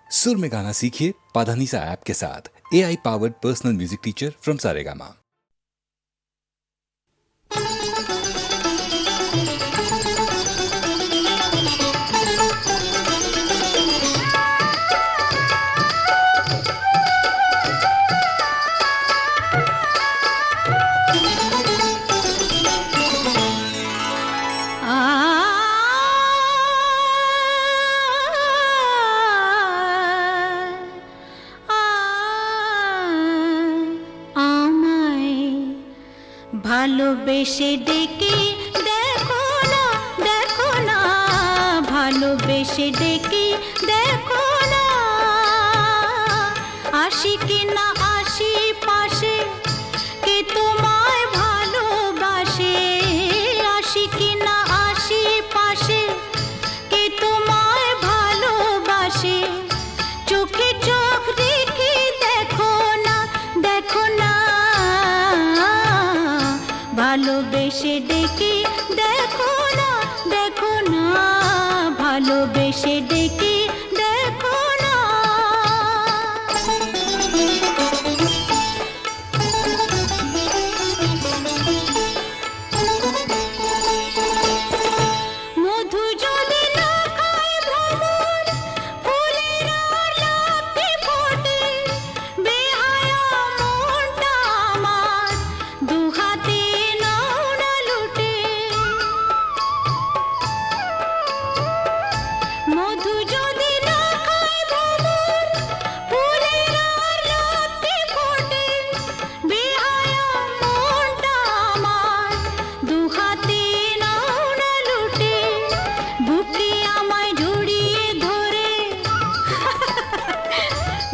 सुर में गाना सीखिए पाधानीसा ऐप के साथ। AI powered personal music teacher from Saregama. ভালোবেসে ডেকে দেখো না, দেখো না, ভালোবেসে ডেকে দেখো না, আসি কি না আসি পাশে, কে তোমায় ভালোবাসে, আসি কি না আসি পাশে, কে তোমায় ভালোবাসে, চোখে চোখ রেখে দেখো না, দেখো না, ভালোবেসে ডেকে দেখো না, দেখো না, ভালোবেসে ডেকে দেখো না। মধু যদি না খায় ভ্রমর, ফুলের আর লাফে ফোটে, বেহায়া মনটা আমার দুহাতে নাও না লুটে। মধু যদি না খায় ভ্রমর, ফুলের আর লাফে ফোটে, বেহায়া মনটা আমার দুহাতে নাও না লুটে। বুকে আমায় জড়িয়ে ধরে,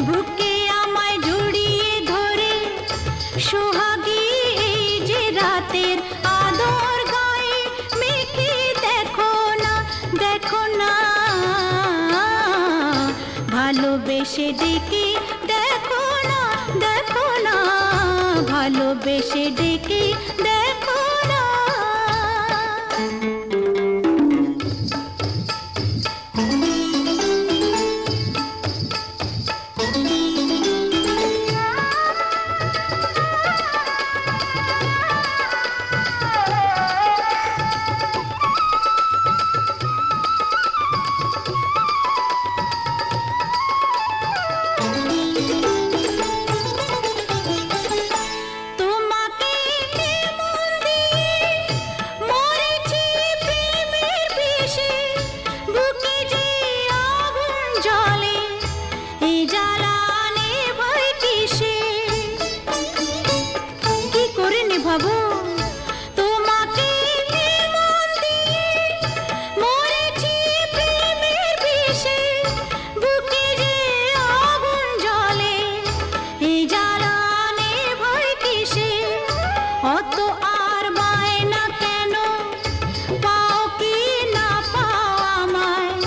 বুকে আমায় জড়িয়ে ধরে, সোহাগী এই যে রাতের আদর গায়ে মেখে দেখো না, দেখো না, ভালোবেসে ডেকে দেখো না, দেখো না, ভালোবেসে ডেকে দেখো না। তোমাকে মন দিয়ে মরেছি প্রেমের বিষে, বুকে যে আগুন জ্বলে, এই জ্বালা নেভাই কিসে, কি করে নেভাবো? তোমাকে মন দিয়ে মরেছি প্রেমের বিষে, বুকে যে আগুন জ্বলে, এই জ্বালা নেভাই কিসে, অত আর বায়না কেন, পাও কি না পাও আমায়,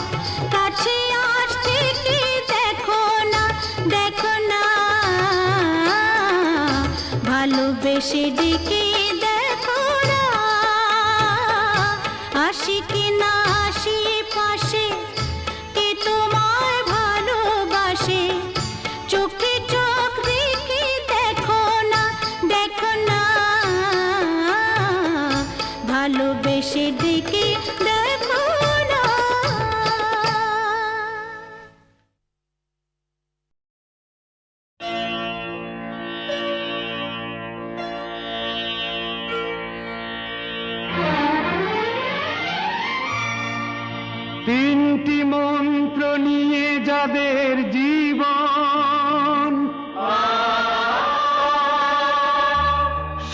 কাছে আসতে কি দেখো না, দেখো না, ভালোবেসে ডেকে দেখো না, আসি কি না আসি পাশে, কে তোমায় ভালোবাসে, চোখে চোখ রেখে দেখো না, দেখো না, ভালোবেসে ডেকে দেখো না। তিনটি মন্ত্র নিয়ে যাদের জীবন,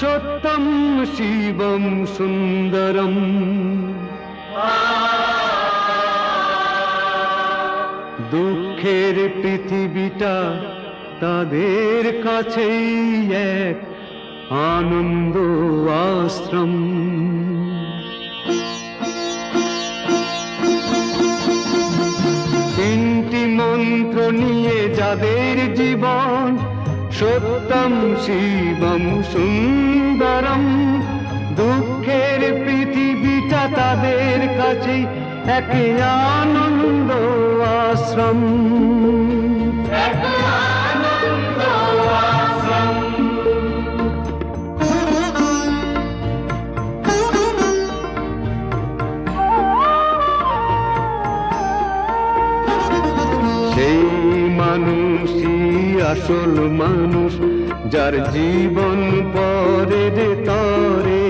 সত্যম শিবম সুন্দরম, দুঃখের পৃথিবীটা তাদের কাছেই এক আনন্দ আশ্রম। তিনটি মন্ত্র নিয়ে যাদের জীবন, সত্যম শিবম সুন্দরম, দুঃখের পৃথিবীটা তাদের কাছেই এক আনন্দ আশ্রম। মানুষই আসল মানুষ, যার জীবন পরের তরে।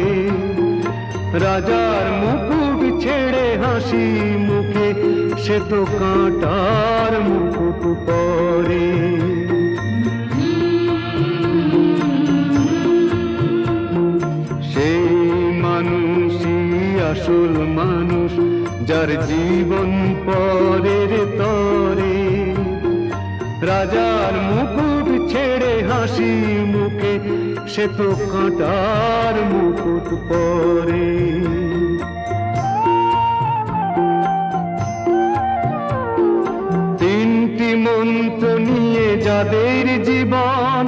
রাজার মুকুট ছেড়ে হাসি মুখে, সে তো কাঁটার মুকুট পরে। সেই মানুষই আসল মানুষ, যার জীবন পরের তরে। রাজার মুকুট ছেড়ে হাসি মুখে, সে তো কাঁটার মুকুট পরে। তিনটি মন্ত্র নিয়ে যাদের জীবন,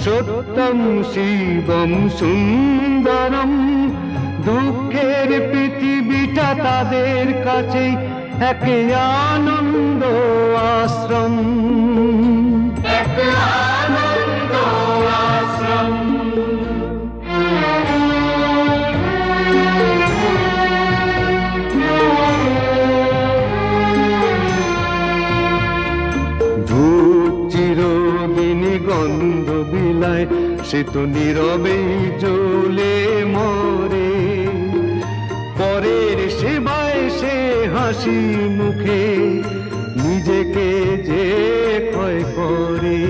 সত্যম শিবম সুন্দরম। দুঃখের পৃথিবীটা তাদের কাছে এক আনন্দ আশ্রম, এক আনন্দ আশ্রম। ধূপ চিরদিনই গন্ধ বিলায়, সে তো নীরবেই জ্বলে মরে। পরের সেবায় সে হাসি মুখে নিজেকে যে ক্ষয় করে।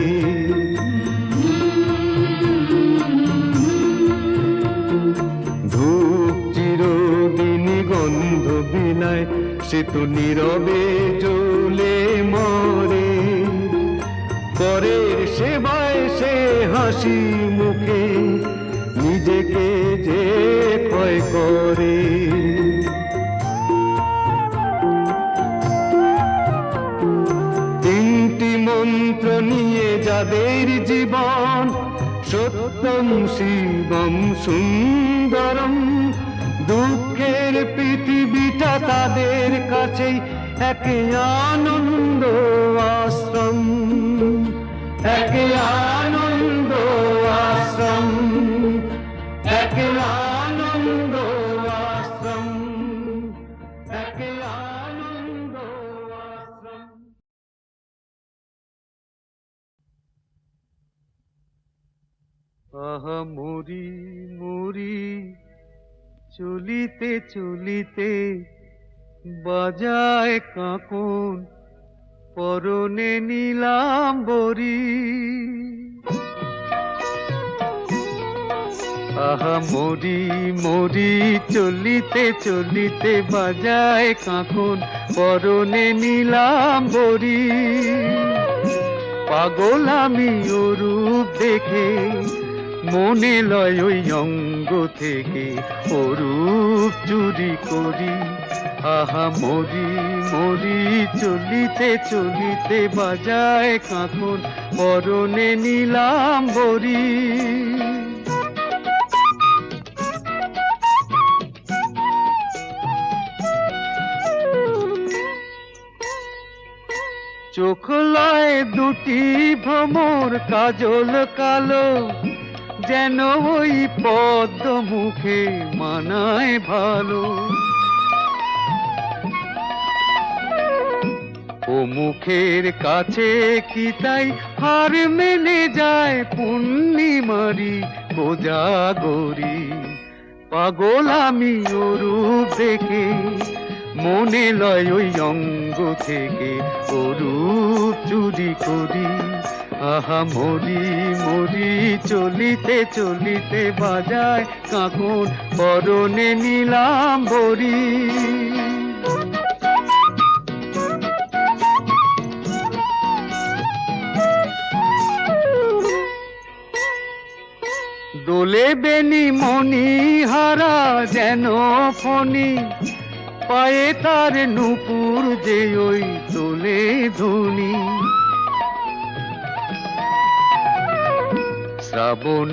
ধূপ চিরদিনই গন্ধ বিলায়, সে তো নীরবে জ্বলে মরে। পরের সেবায় সে হাসি মুখে নিজেকে যে ক্ষয় করে। তিনটি মন্ত্র নিয়ে যাদের জীবন, সত্যম শিবম সুন্দরম। দুঃখের পৃথিবীটা তাদের কাছেই এক আনন্দ আশ্রম, এক আনন্দ আশ্রম, এক আনন্দ আশ্রম, এক আনন্দ আশ্রম। আহা মরি মরি চলিতে চলিতে, বাজায় কাঁকন পরনে নীলাম্বরী। আহা মরি মরি চলিতে চলিতে, বাজায় কাঁকন পরনে নীলাম্বরী। পাগল আমি ও রূপ দেখে, মনে লয় ওই অঙ্গ থেকে ও রূপ চুরি করি। আহা মরি মরি চলিতে চলিতে, বাজায় কাঁকন পরনে নীলাম্বরী। চোখ লয় দুটি ভ্রমর কাজল কালো, যেন ওই পদ্ম মুখে মানায় ভালো। ও মুখের কাছে কি তাই হার মেনে যায় পূর্ণিমারি কোজাগরী। পাগল আমি ও রূপ দেখে, মনে লয় ওই অঙ্গ থেকে ও রূপ চুরি করি। আহা মরি মরি চলিতে চলিতে, বাজায় কাঁকন পরনে নীলাম্বরী। দোলে বেনি মনি হারা যেন ফণি, পায়ে তার নূপুর যে ওই তোলে ধুনি। শ্রাবণ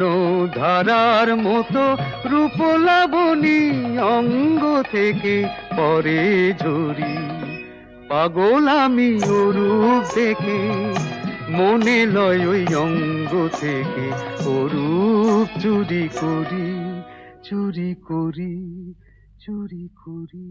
ধারার মতো রূপ লাবণী, অঙ্গ থেকে পরে ঝরি। পাগল আমি ও রূপ দেখে, মনে লয় ওই অঙ্গ থেকে ও রূপ চুরি করি, চুরি করি, চুরি করি।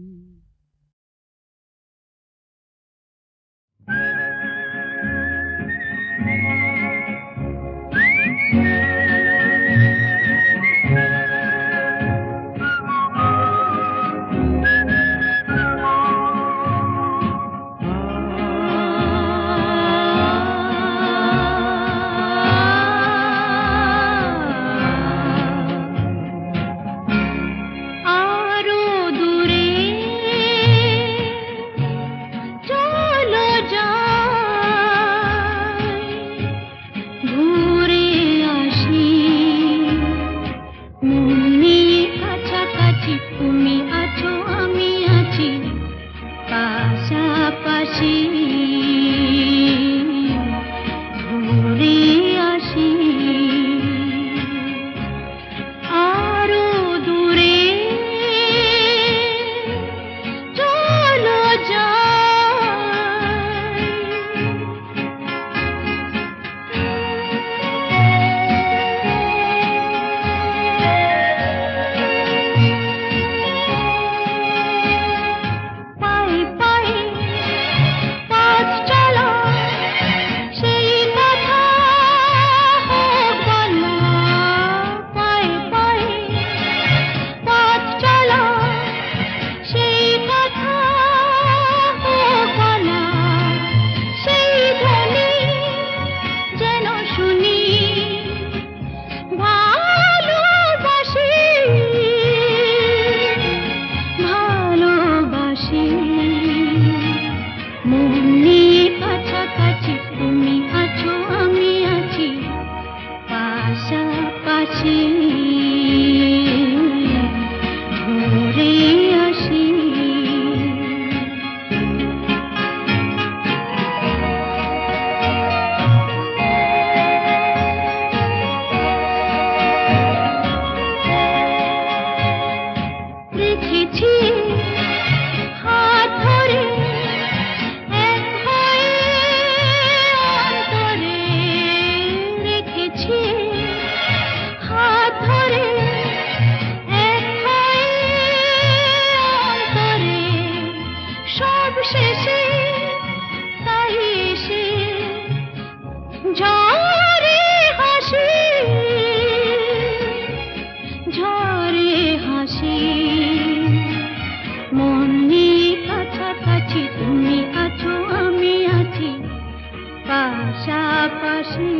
পাশাপাশি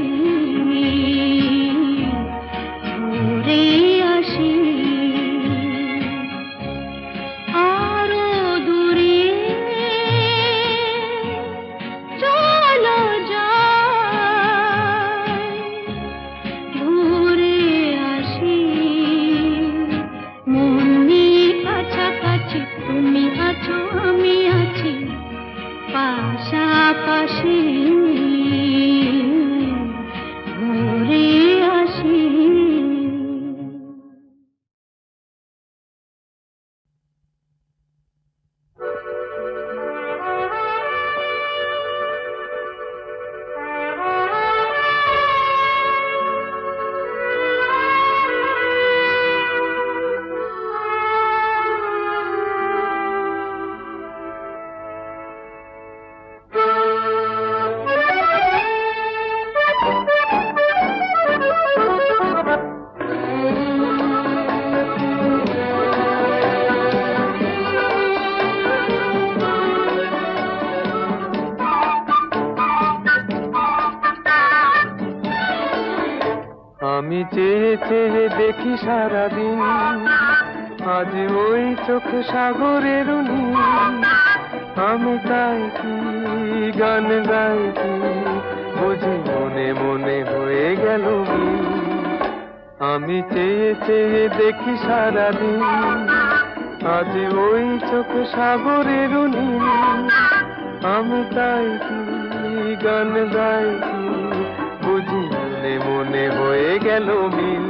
ঘুরে আসি আরো দূরে চলো যাই ঘুরে আসি মন নিয়ে কাছাকাছি তুমি আছো আমি আছি পাশাপাশি ঘুরে আসি আমি চেয়ে চেয়ে দেখি সারাদিন আজ ওই চোখে সাগরের নীল আমি তাই কি গান গাই কি বুঝি মনে মনে হয়ে গেল মিল। আমি চেয়ে চেয়ে দেখি সারাদিন আজ ওই চোখে সাগরের নীল আমি তাই কি গান গাই কি বুঝি মনে মনে হয়ে গেল মিল।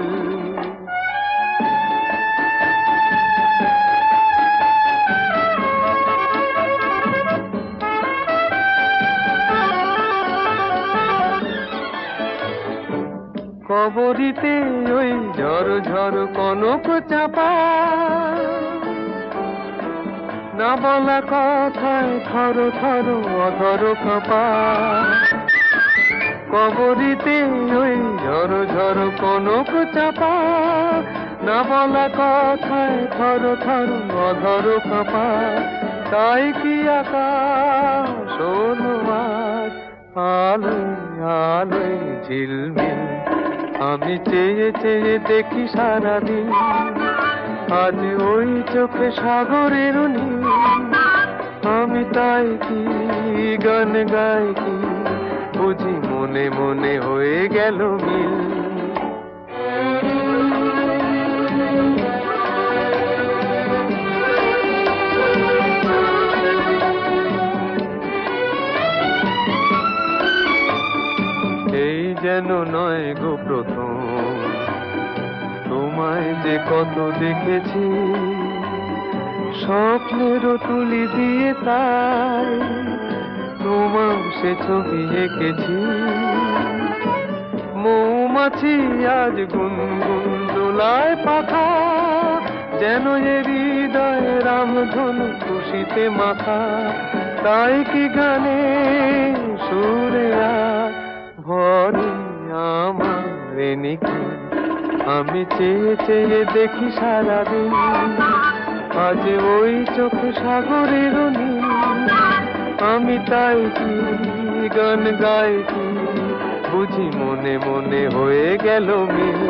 কবরিতে ওই ঝড় ঝড় কনক চাপা না বলা কথায় থর থর অধর কাঁপা কবরিতে ওই ঝড় ঝড় কনক চাপা না বলা কথায় থর থর অধর কাঁপা তাই কি আকাশ হলো আজ আলোয় আলোয় ঝিলমিল। আমি চেয়ে চেয়ে দেখি সারাদিন আজ ওই চোখে সাগরের নীল আমি তাই কি গান গাই কি বুঝি মনে মনে হয়ে গেল মিল। এই যেন নয় গো প্রথম তোমায় যে কত দেখেছি স্বপ্নেরও তুলি দিয়ে তাই তোমার সে ছবি এঁকেছি। মৌমাছি আজ গুনগুন দোলায় পাখা যেন এ হৃদয় রামধনু খুশিতে মাথা তাই কি গানে সুরে ভরে আমার নিকি। আমি চেয়ে চেয়ে দেখি সারাদিন আজ ওই চোখে সাগরের নীল আমি তাই কি গান গাই কি বুঝি মনে মনে হয়ে গেল মিল।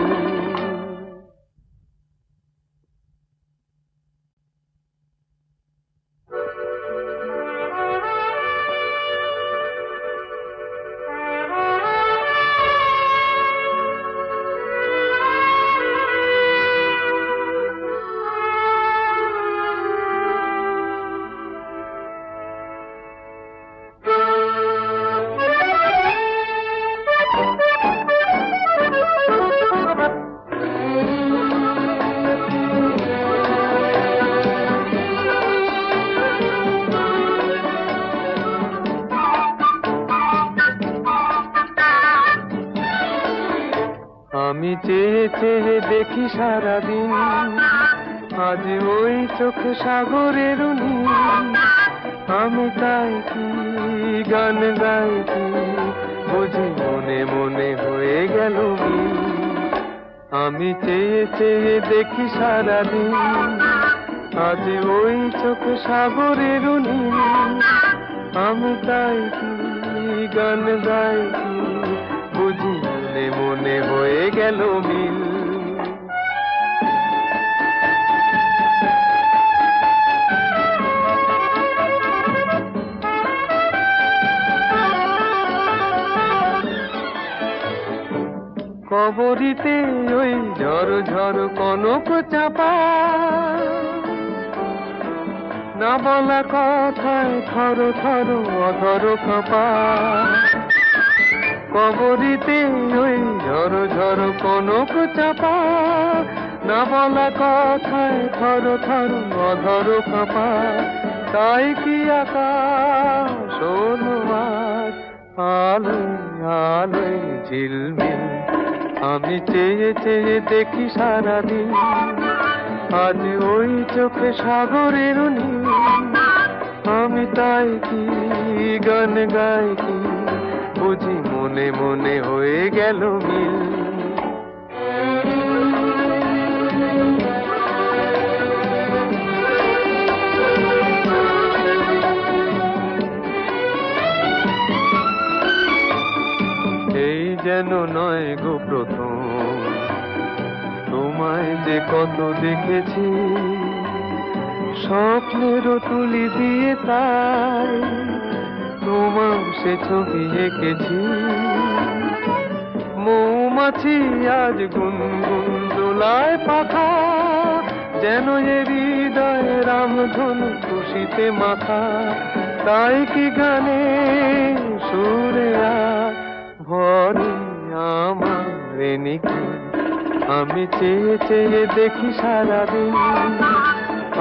আমি চেয়ে চেয়ে দেখি সারাদিন আজ ওই চোখে সাগরের নীল আমি তাই কি গান গাই কি বুঝি মনে মনে হয়ে গেল মিল। আমি চেয়ে চেয়ে দেখি সারাদিন আজ ওই চোখে সাগরের নীল আমি তাই কি গান গাই কি বুঝি মনে মনে হয়ে গেল মিল। কবরিতে ওই ঝড় ঝড় কনক চাপা, না বলা কথায় থর থর অধর কাঁপা। কবরিতে ওই ঝড় ঝড় কনক চাপা, না বলা কথায় থর থর অধর কাঁপা। তাই কি আকাশ হলো আজ আলোয় আলোয় ঝিলমিল। আমি চেয়ে চেয়ে দেখি সারাদিন, আজ ওই চোখে সাগরের নীল। আমি তাই কি গান গাই কি বুঝি মনে মনে হয়ে গেল মিল। এই যেন নয় গো প্রথম তোমায় যে কত দেখেছি, স্বপ্নেরও তুলি দিয়ে তাই তোমার সে ছবি এঁকেছি। মৌমাছি আজ গুনগুন দোলায় পাখা, যেন এ হৃদয় রামধনু খুশিতে মাথা। তাই কি গানে সুরে ভরে আমার নিকি, আমি চেয়ে চেয়ে দেখি সারাদিন,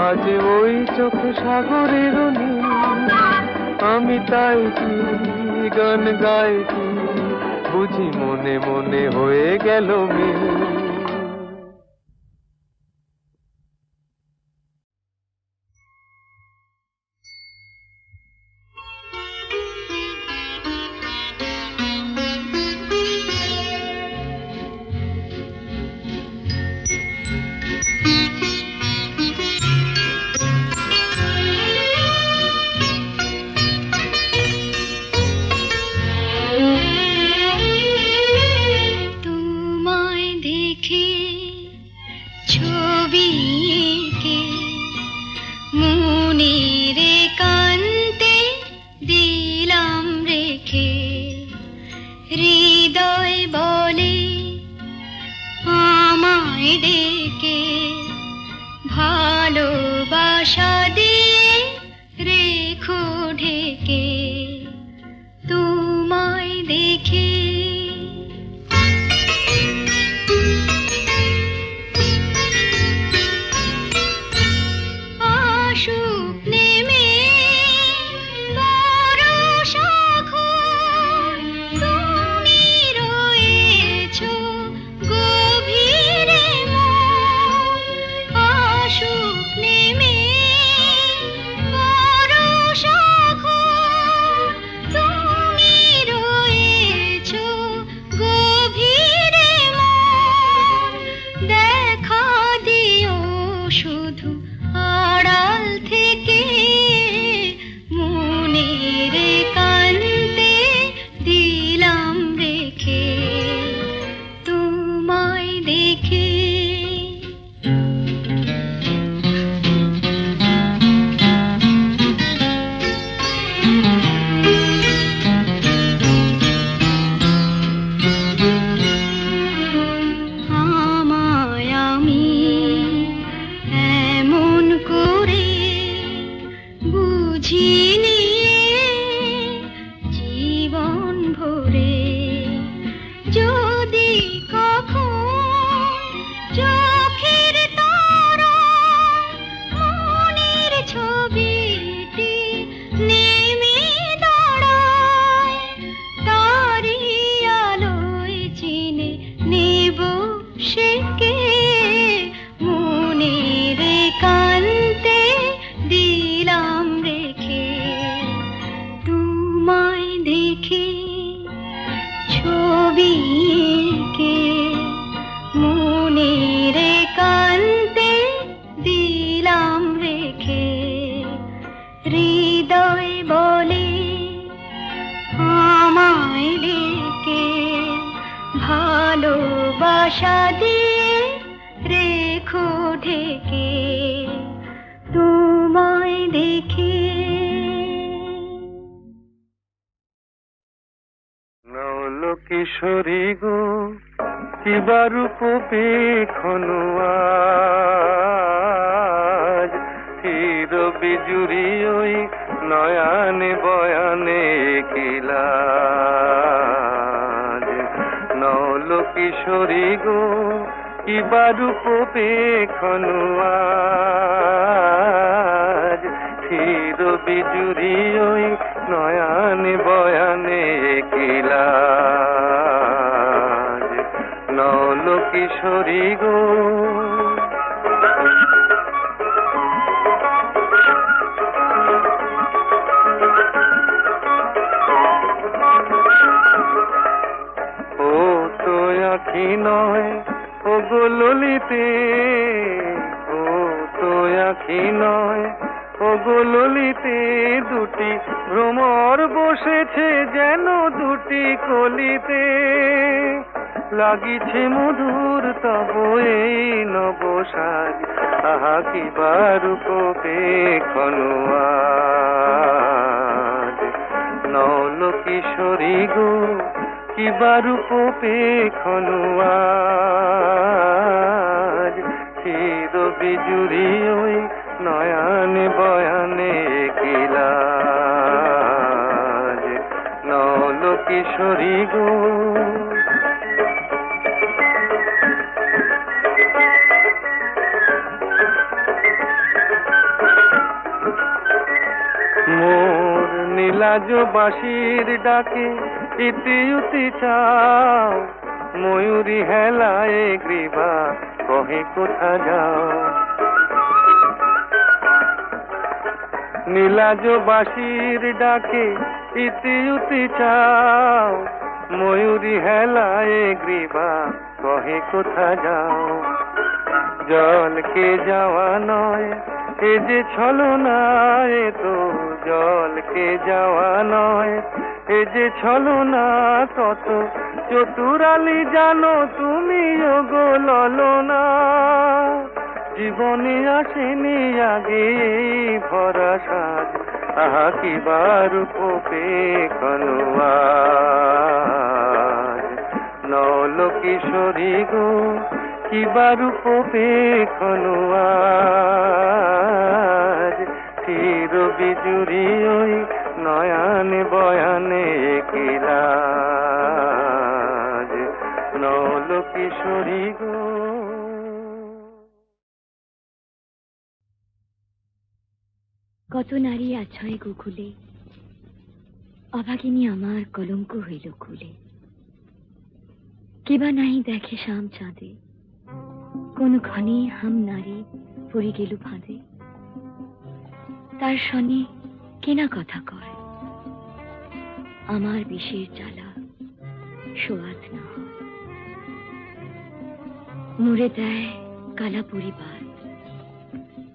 আজ ওই চোখ সাগরের নীল। আমি তাই কি গান গাই কি বুঝি মনে মনে হয়ে গেল মিল। তুমি রয়েছো ভালোবাসা দিয়ে রেখো ঢেকে তোমায় দেখে। নল কিশোরী গো কিবা রূপ পেখনু আজ, চির বিজুরি ওই নয়ানে বয়ানে কিলাজ। নল কিশোরী গো কিবা রূপ পেখনু আজ, চির বিজুরি ওই নয়ানে বয়ানে কিলাজ। নল কিশোরী গো ও তো আখি নয় ও গো ললিতে, ও তো আখি নয় ও গো ললিতে, দুটি ভ্রমর বসেছে যেন দুটি কলিতে। লাগিছে মধুর তব এই নবসাজ, আহা কিবা রূপ পেখনু আজ। নল কিশোরী গো কিবা রূপ পেখনু আজ, চির বিজুরি ওই নয়ানে বয়ানে কিলাজ। নল কিশোরী গো মোর নীলাজ বাঁশির ডাকে ইতি উতি চাও, ময়ূরী হেলায় গ্রীবা কহে কোথা যাও। নীলাজ বাঁশির ডাকে ইতি উতি চাও, ময়ূরী হেলায় গ্রীবা কহে কোথা যাও। জলকে যাওয়া নয় এ যে ছলনা, এ তো জলকে যাওয়া নয় এ যে ছলনা। কত চতুরালি জানো তুমি ওগো ললনা, জীবনে আসেনি আগে এই ভরা সাজ, আহা কিবা রূপ পেখনু আজ। নল কিশোরী গো কিবা রূপ পেখনু আজ, চির বিজুরি ওই নয়ানে বয়ানে কিলাজ। নল কিশোরী গো কত নারী আছয় গোকুলে, অভাগিনী আমার কলঙ্ক হইল কুলে। কেবা নাহি দেখে শাম চাঁদে, কোন ক্ষণে হাম নারী পড়ি গেল ফাঁদে। তার সনে কেনা কথা কয়, আমার বিষের জ্বালা সোয়াদ না হয়। মুড়ে দেয় কালা পরিবার,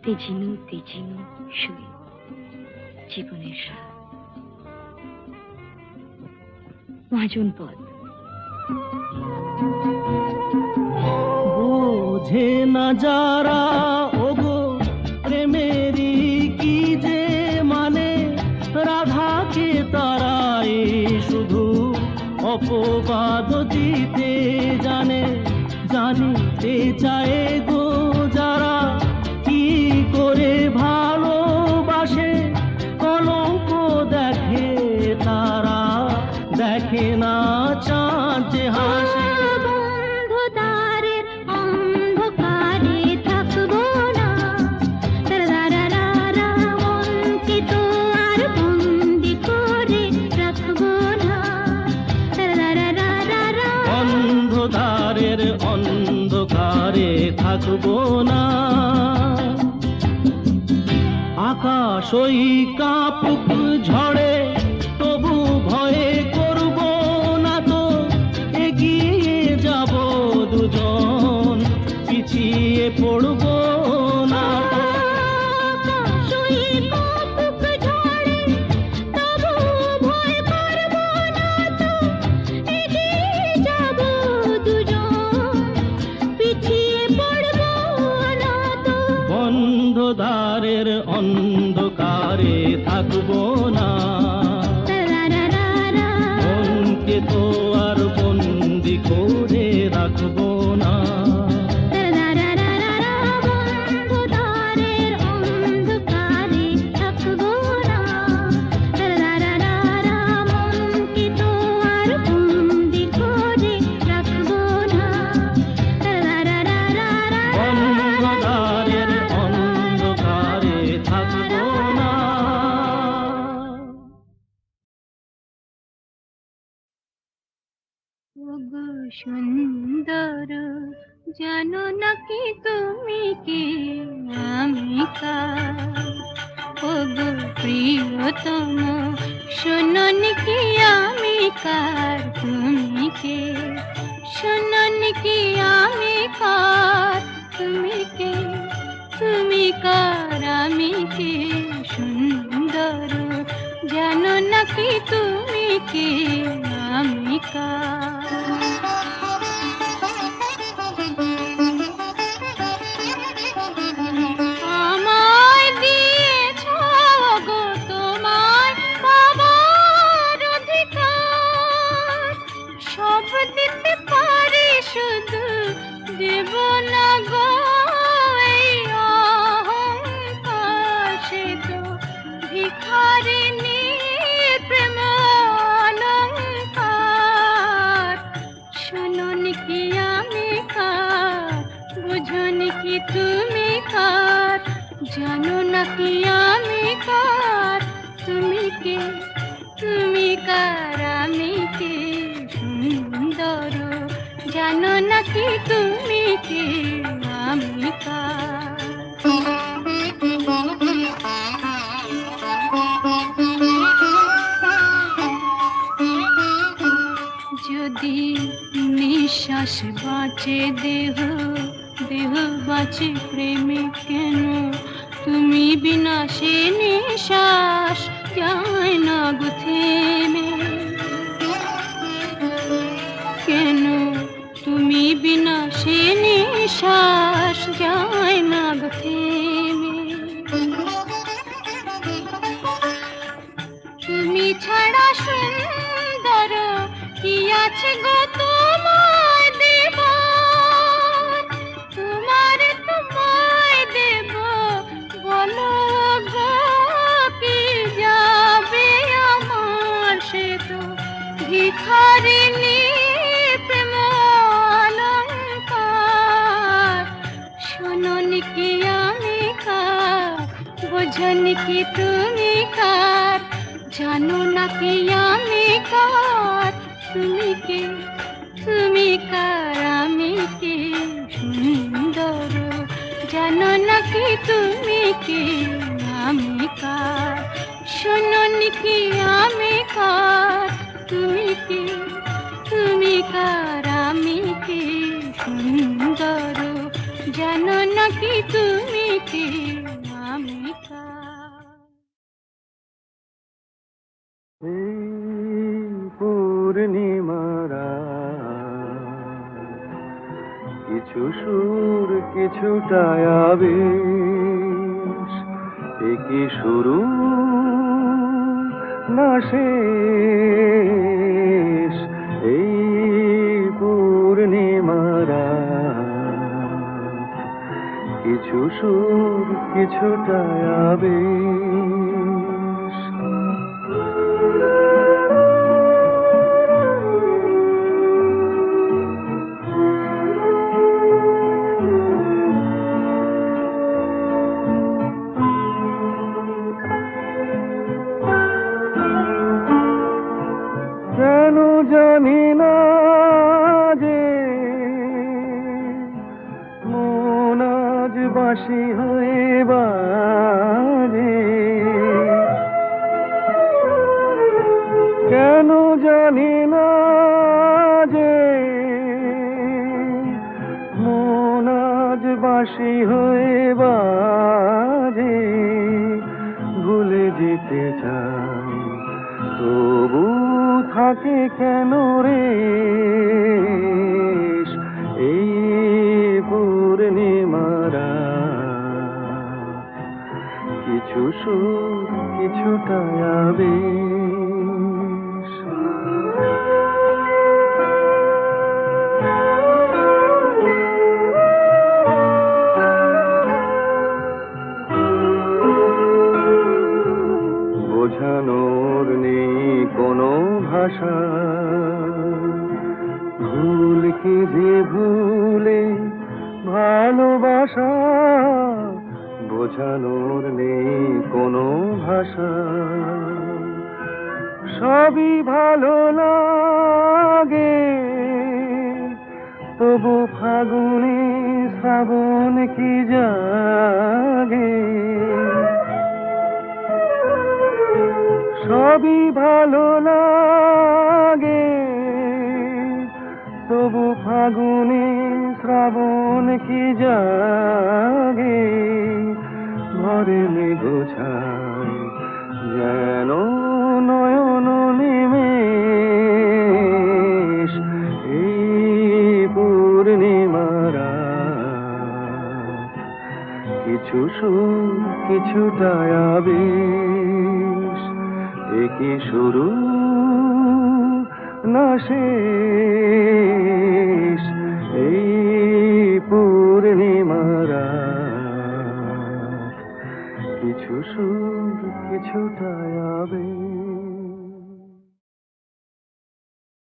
তেজিনু তেজিনু শুয়ে জীবনের সার। মহাজন পদ। বোঝে না যারা ওগো প্রেমেরই কি যে মানে, রাধাকে তারাই শুধু অপবাদ দিতে জানে। জানিতে চায় গো যারা কি করে ভালোবাসে, কলঙ্ক দেখে তারা দেখে না চাঁদ যে হাসে। অন্ধকারের অন্ধকারে থাকবো না, আকাশ ওই কাপুক ঝড়ে তবু ভয়ে করব না তো। এগিয়ে যাব দুজন, পিছিয়ে পড়ব না তো। দুজন দ্বারের অন্ধকারে থাকবো না, মনকে তো আর বন্দি করে রাখবো না। অন্ধকারের অন্ধকারে থাকবো না। ওগো সুন্দর, জানো নাকি তুমি কে আমি কার? ওগো প্রিয়তম, শোনো নাকি আমি কার? তুমি কে? শোনো নাকি আমি কার? তুমি কে? তুমি কার? আমি কে? সুন্দর, জানো নাকি তুমি কে আমি কার? আমায় দিয়েছ গো তোমায় পাবার অধিকার, সব দিতে পারি শুধু দেব না গো এই অহংকার। সে তো ভিখারিনী প্রেম অলংকার। শোনো নাকি আমি কার? বুঝো নাকি তুমি কার? জানো নাকি আমি কার? তুমি কে? তুমি কার? আমি কে? সুন্দর, জানো নাকি তুমি কে আমি কার? যদি নিঃশ্বাস বাঁচে দেহ, দেহ বাঁচে প্রেমে কেন? তুমি বিনা সে নিঃশ্বাস যায় না গো থেমে। কেন তুমি বিনা সে নিঃশ্বাস যায় না গো থেমে? তুমি ছাড়া সুন্দর কি আছে গো তোমায় দেবার? তোমায় দেব বলো গো কি যাবে আমার? সে তো ভিখারিনী প্রেম অলংকার। শোনো নাকি আমি কার? বোঝো নাকি তুমি কার? জানো নাকি আমি কার? তুমি কে? তুমি কার? আমি কে? সুন্দর, জানো নাকি তুমি কে আমি কার? শোনো নাকি আমি কার? তুমি কে? তুমি কার? আমি কে? সুন্দর, জানো নাকি তুমি কে আমি কার? এই পূর্ণিমারা কিছু সুর কিছুটা আবেশ, এ কি শুরু না শেষ? এই পূর্ণিমারা কিছু সুর কিছুটা আবেশ। কেন জানি না যে মন আজ বাঁশি হয়ে বাজে। কেন জানি না যে মন আজ বাঁশি হয়ে বাজে। ভুলে যেতে চাই তবু থাকে কেন রে এই পূর্ণিমারা? সবই ভালো লাগে, তবু ফাগুনে শ্রাবণ কি জাগে। সবই ভালো লাগে, তবু ফাগুনে শ্রাবণ কি জাগে। ঘরে মেঘোছায় যেন নয়ন নিমেষ, এই পূর্ণিমার রাত। কিছু সুর কিছুটা আবেশ, একই শুরু না শেষ, এই পূর্ণিমার রাত। কিছু সুর কিছুটা আবেশ।